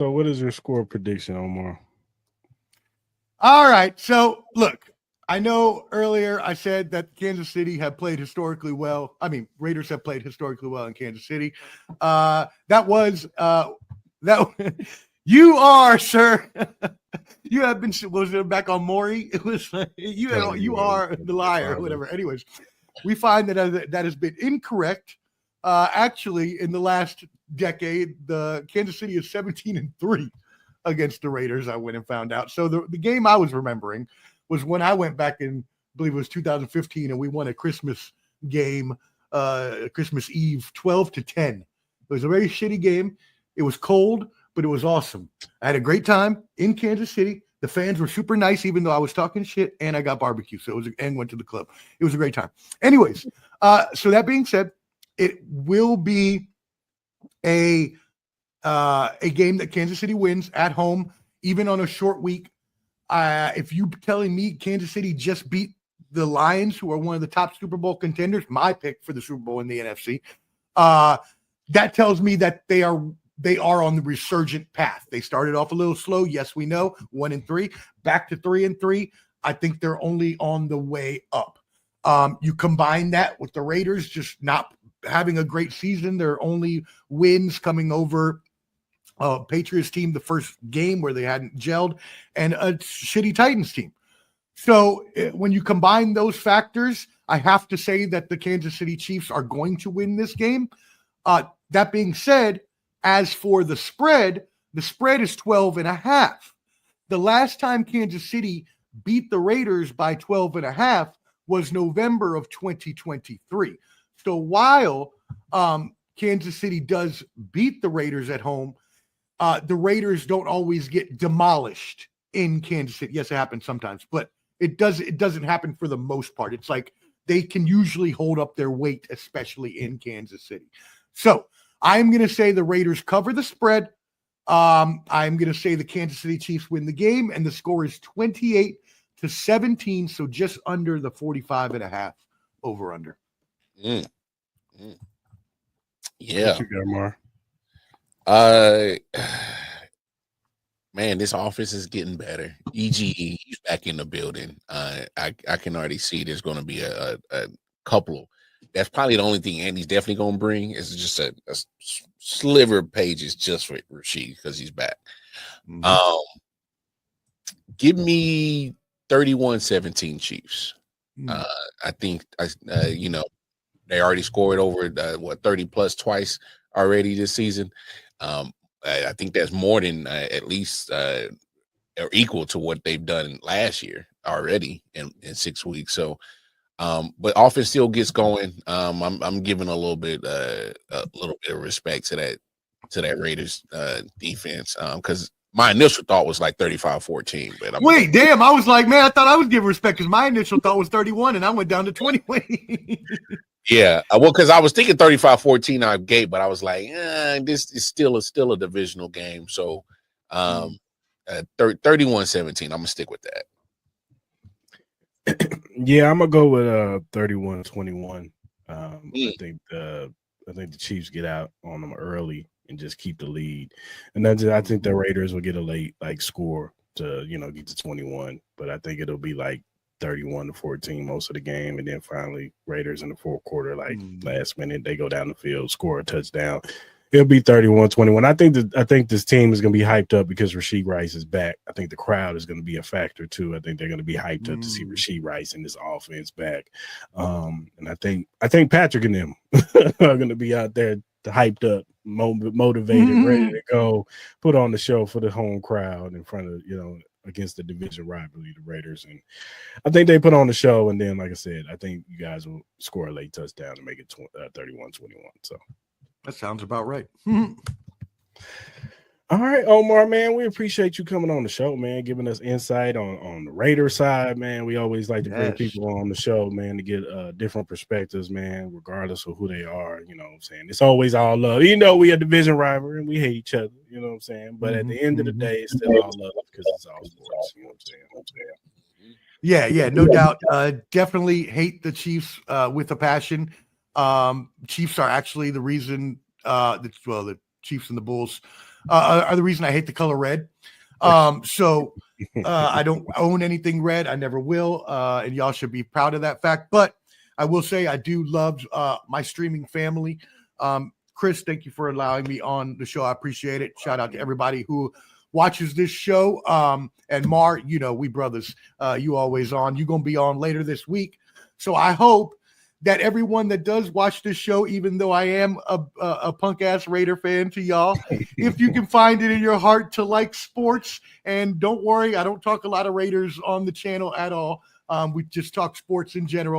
So, what is your score prediction, Omar? All right. So, look, I know earlier I said that Kansas City have played historically well. I mean, Raiders have played historically well in Kansas City. That was that. You are, sir. You have been. Was it back on Maury? It was you are the liar, or whatever. Anyways, we find that has been incorrect. Actually, in the last decade, the Kansas City is 17-3 against the Raiders. I went and found out. So the game I was remembering was when I went back in, I believe it was 2015, and we won a Christmas game, Christmas Eve, 12-10. It was a very shitty game. It was cold, but it was awesome. I had a great time in Kansas City. The fans were super nice, even though I was talking shit, and I got barbecue. So it was, and went to the club. It was a great time. Anyways, so that being said, it will be a game that Kansas City wins at home, even on a short week. If you're telling me Kansas City just beat the Lions, who are one of the top Super Bowl contenders, my pick for the Super Bowl in the NFC, that tells me that they are on the resurgent path. They started off a little slow. Yes, we know, 1-3, back to 3-3. I think they're only on the way up. You combine that with the Raiders just not having a great season. Their only wins coming over Patriots team, the first game where they hadn't gelled, and a shitty Titans team. So when you combine those factors, I have to say that the Kansas City Chiefs are going to win this game. That being said, as for the spread is 12.5. The last time Kansas City beat the Raiders by 12.5 was November of 2023. So while Kansas City does beat the Raiders at home, the Raiders don't always get demolished in Kansas City. Yes, it happens sometimes, but it doesn't happen for the most part. It's like they can usually hold up their weight, especially in Kansas City. So I'm going to say the Raiders cover the spread. I'm going to say the Kansas City Chiefs win the game, and the score is 28-17, so just under the 45.5 over under. Yeah. What you got, Mar? Man, this offense is getting better. EGE, he's back in the building. I can already see there's going to be a couple. That's probably the only thing Andy's definitely going to bring is just a sliver of pages just for Rashee because he's back. Mm-hmm. Give me 31-17 Chiefs. Mm-hmm. I think they already scored over 30 plus twice already this season. I think that's more than at least or equal to what they've done last year already in 6 weeks. So, but offense still gets going. I'm giving a little bit of respect to that Raiders defense because my initial thought was like 35-14. But damn! I was like, man, I thought I was giving respect because my initial thought was 31, and I went down to 20. Yeah, well, because I was thinking 35-14 out of gate, but I was like, this is still a divisional game. So 31-17, I'm gonna stick with that. Yeah, I'm gonna go with 31-21. I think the Chiefs get out on them early and just keep the lead, and then I think the Raiders will get a late score to get to 21, but I think it'll be like 31-14 most of the game, and then finally Raiders in the fourth quarter, last minute, they go down the field, score a touchdown. It'll be 31-21. I think this team is going to be hyped up because Rashee Rice is back. I think the crowd is going to be a factor too. I think they're going to be hyped up to see Rashee Rice and this offense back. And I think Patrick and them are going to be out there hyped up, motivated, ready to go, put on the show for the home crowd in front of against the division rivalry, the Raiders. And I think they put on the show. And then, like I said, I think you guys will score a late touchdown to make it 31-21. So that sounds about right. All right, Omar, man, we appreciate you coming on the show, man, giving us insight on the Raider side, man. We always like to bring people on the show, man, to get different perspectives, man, regardless of who they are. You know what I'm saying? It's always all love. We a division rival and we hate each other, you know what I'm saying? But at the end of the day, it's still all love because it's all sports, you know what I'm saying? Yeah, no doubt. Definitely hate the Chiefs with a passion. Chiefs are actually the reason the Chiefs and the Bulls are the reason I hate the color red. So I don't own anything red. I never will. And y'all should be proud of that fact. But I will say I do love my streaming family. Chris, thank you for allowing me on the show. I appreciate it. Shout out to everybody who watches this show. And Mar, you know, we brothers, you always on. You're going to be on later this week. So I hope that everyone that does watch this show, even though I am a punk-ass Raider fan to y'all, if you can find it in your heart to like sports, and don't worry, I don't talk a lot of Raiders on the channel at all. We just talk sports in general.